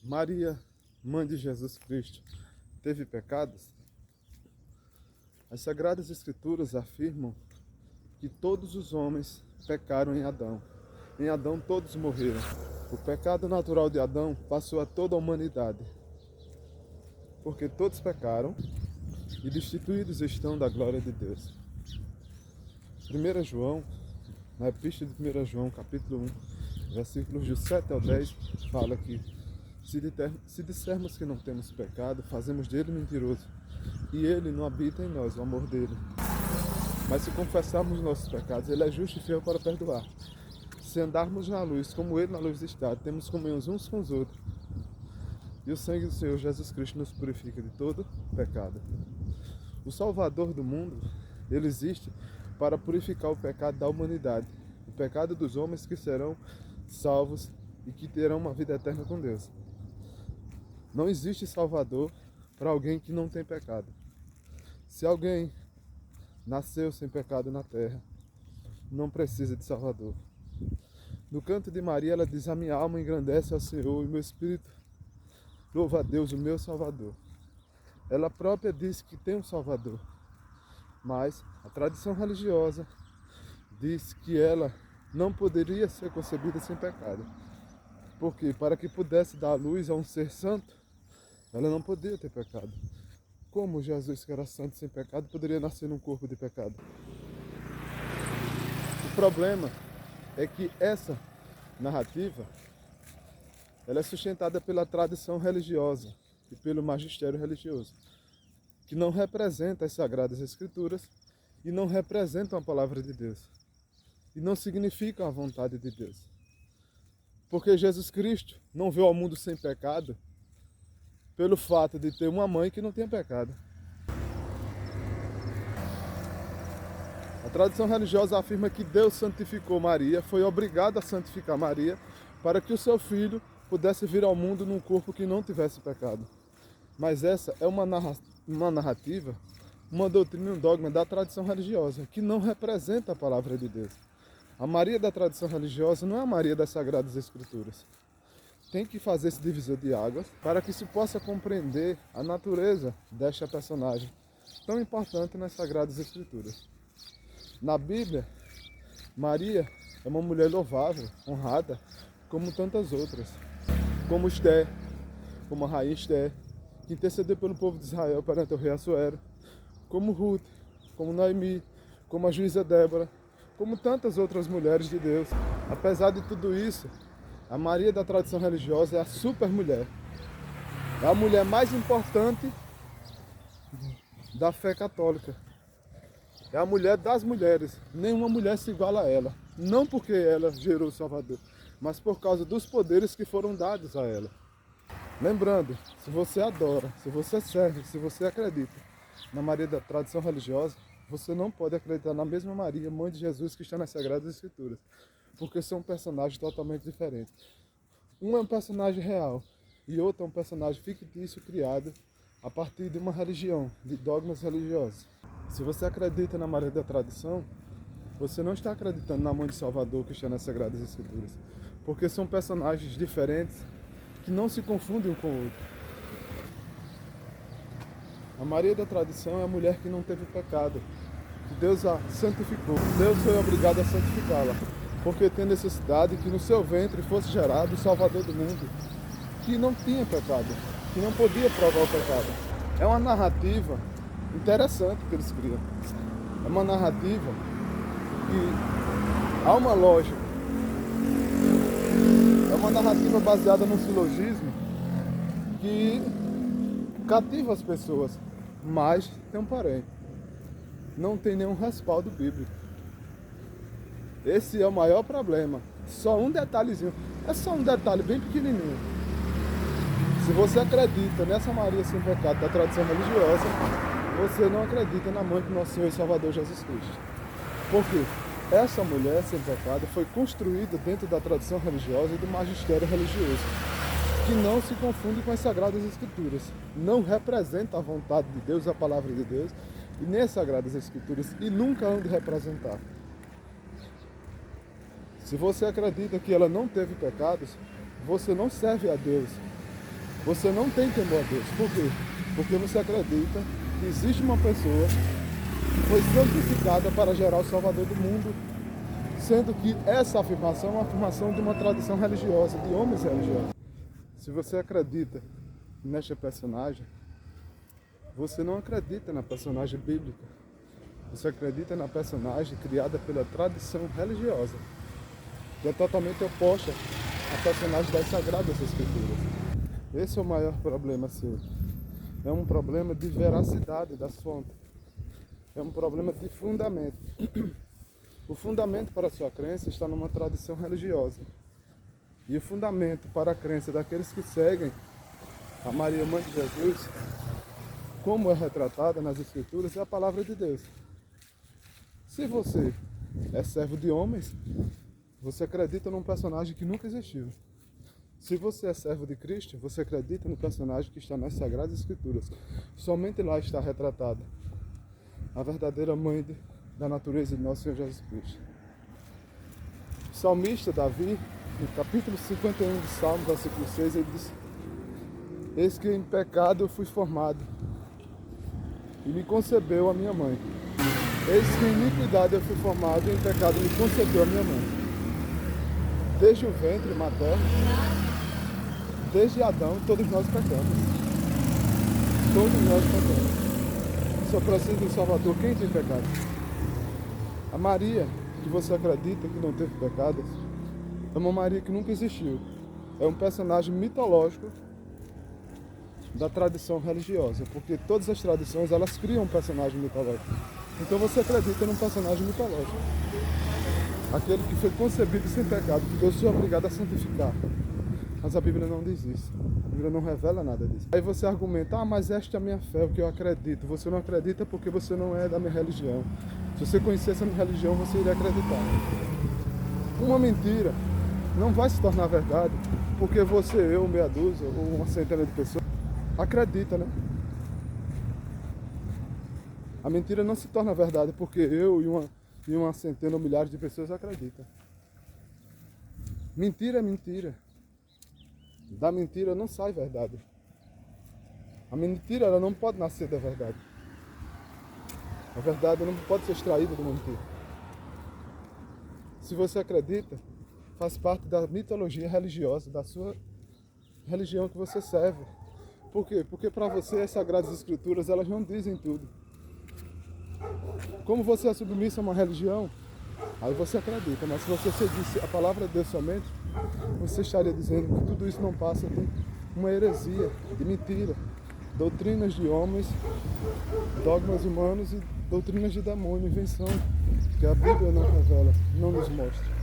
Maria, mãe de Jesus Cristo, teve pecados? As Sagradas Escrituras afirmam que todos os homens pecaram em Adão. Em Adão todos morreram. O pecado natural de Adão passou a toda a humanidade, porque todos pecaram e destituídos estão da glória de Deus. 1 João, na Epístola de 1 João, capítulo 1, versículos de 7 ao 10, fala que se dissermos que não temos pecado, fazemos dele mentiroso, e ele não habita em nós, o amor dele. Mas se confessarmos nossos pecados, ele é justo e fiel para perdoar. Se andarmos na luz, como ele na luz está, temos comunhão uns com os outros. E o sangue do Senhor Jesus Cristo nos purifica de todo pecado. O Salvador do mundo, ele existe para purificar o pecado da humanidade, o pecado dos homens que serão salvos e que terão uma vida eterna com Deus. Não existe Salvador para alguém que não tem pecado. Se alguém nasceu sem pecado na terra, não precisa de Salvador. No canto de Maria, ela diz: a minha alma engrandece ao Senhor e meu espírito louva a Deus, o meu Salvador. Ela própria diz que tem um Salvador, mas a tradição religiosa diz que ela não poderia ser concebida sem pecado. Porque para que pudesse dar luz a um ser santo, ela não podia ter pecado. Como Jesus, que era santo sem pecado, poderia nascer num corpo de pecado? O problema é que essa narrativa ela é sustentada pela tradição religiosa e pelo magistério religioso, que não representa as Sagradas Escrituras e não representam a palavra de Deus, e não significam a vontade de Deus. Porque Jesus Cristo não veio ao mundo sem pecado pelo fato de ter uma mãe que não tinha pecado. A tradição religiosa afirma que Deus santificou Maria, foi obrigado a santificar Maria para que o seu filho pudesse vir ao mundo num corpo que não tivesse pecado. Mas essa é uma narrativa, uma doutrina, um dogma da tradição religiosa, que não representa a palavra de Deus. A Maria da tradição religiosa não é a Maria das Sagradas Escrituras. Tem que fazer esse divisor de águas para que se possa compreender a natureza desta personagem tão importante nas Sagradas Escrituras. Na Bíblia, Maria é uma mulher louvável, honrada, como tantas outras, como Esther, como a rainha Esther, que intercedeu pelo povo de Israel perante o rei Assuero, como Ruth, como Noemi, como a juíza Débora, como tantas outras mulheres de Deus. Apesar de tudo isso, a Maria da tradição religiosa é a super mulher. É a mulher mais importante da fé católica. É a mulher das mulheres. Nenhuma mulher se iguala a ela. Não porque ela gerou o Salvador, mas por causa dos poderes que foram dados a ela. Lembrando, se você adora, se você serve, se você acredita na Maria da tradição religiosa, você não pode acreditar na mesma Maria, mãe de Jesus, que está nas Sagradas Escrituras, porque são personagens totalmente diferentes. Um é um personagem real e outro é um personagem fictício criado a partir de uma religião, de dogmas religiosos. Se você acredita na Maria da tradição, você não está acreditando na mãe de Salvador que está nas Sagradas Escrituras, porque são personagens diferentes que não se confundem um com o outro. A Maria da tradição é a mulher que não teve pecado, que Deus a santificou. Deus foi obrigado a santificá-la, porque tem necessidade que no seu ventre fosse gerado o Salvador do mundo, que não tinha pecado, que não podia provar o pecado. É uma narrativa interessante que eles criam. É uma narrativa que há uma lógica. É uma narrativa baseada num silogismo que cativa as pessoas, mas tem um porém. Não tem nenhum respaldo bíblico. Esse é o maior problema. Só um detalhezinho. É só um detalhe bem pequenininho. Se você acredita nessa Maria sem pecado da tradição religiosa, você não acredita na mãe do nosso Senhor e Salvador Jesus Cristo. Por quê? Essa mulher sem pecado foi construída dentro da tradição religiosa e do magistério religioso, que não se confunde com as Sagradas Escrituras. Não representa a vontade de Deus, a palavra de Deus, e nem as Sagradas Escrituras, e nunca hão de representar. Se você acredita que ela não teve pecados, você não serve a Deus. Você não tem temor a Deus. Por quê? Porque você acredita que existe uma pessoa que foi santificada para gerar o Salvador do mundo, sendo que essa afirmação é uma afirmação de uma tradição religiosa, de homens religiosos. Se você acredita nesta personagem, você não acredita na personagem bíblica. Você acredita na personagem criada pela tradição religiosa, que é totalmente oposta à personagem das Sagradas Escrituras. Esse é o maior problema seu. É um problema de veracidade das fontes. É um problema de fundamento. O fundamento para a sua crença está numa tradição religiosa. E o fundamento para a crença daqueles que seguem a Maria, Mãe de Jesus, como é retratada nas Escrituras, é a palavra de Deus. Se você é servo de homens, você acredita num personagem que nunca existiu. Se você é servo de Cristo, você acredita no personagem que está nas Sagradas Escrituras. Somente lá está retratada a verdadeira mãe da natureza de nosso Senhor Jesus Cristo. O salmista Davi, no capítulo 51 de Salmos, versículo 6, ele diz: eis que em pecado eu fui formado, e me concebeu a minha mãe. Eis que em iniquidade eu fui formado, e em pecado me concebeu a minha mãe. Desde o ventre materno, desde Adão, todos nós pecamos. Todos nós pecamos. Só precisa de um Salvador. Quem tem pecado? A Maria, que você acredita que não teve pecado, é uma Maria que nunca existiu. É um personagem mitológico da tradição religiosa, porque todas as tradições, elas criam um personagem mitológico. Então você acredita num personagem mitológico. Aquele que foi concebido sem pecado, que Deus foi obrigado a santificar. Mas a Bíblia não diz isso. A Bíblia não revela nada disso. Aí você argumenta: mas esta é a minha fé, o que eu acredito. Você não acredita porque você não é da minha religião. Se você conhecesse a minha religião, você iria acreditar. Uma mentira não vai se tornar verdade porque você, eu, meia dúzia ou uma centena de pessoas acredita, né? A mentira não se torna verdade porque eu e uma centena ou milhares de pessoas acreditam. Mentira é mentira. Da mentira não sai verdade. A mentira, ela não pode nascer da verdade. A verdade não pode ser extraída de uma mentira. Se você acredita, faz parte da mitologia religiosa, da sua religião que você serve. Por quê? Porque para você as Sagradas Escrituras, elas não dizem tudo. Como você é submisso a uma religião, aí você acredita. Mas se você seguisse a palavra de Deus somente, você estaria dizendo que tudo isso não passa de uma heresia, de mentira, doutrinas de homens, dogmas humanos e doutrinas de demônio, invenção, que a Bíblia não revela, não nos mostra.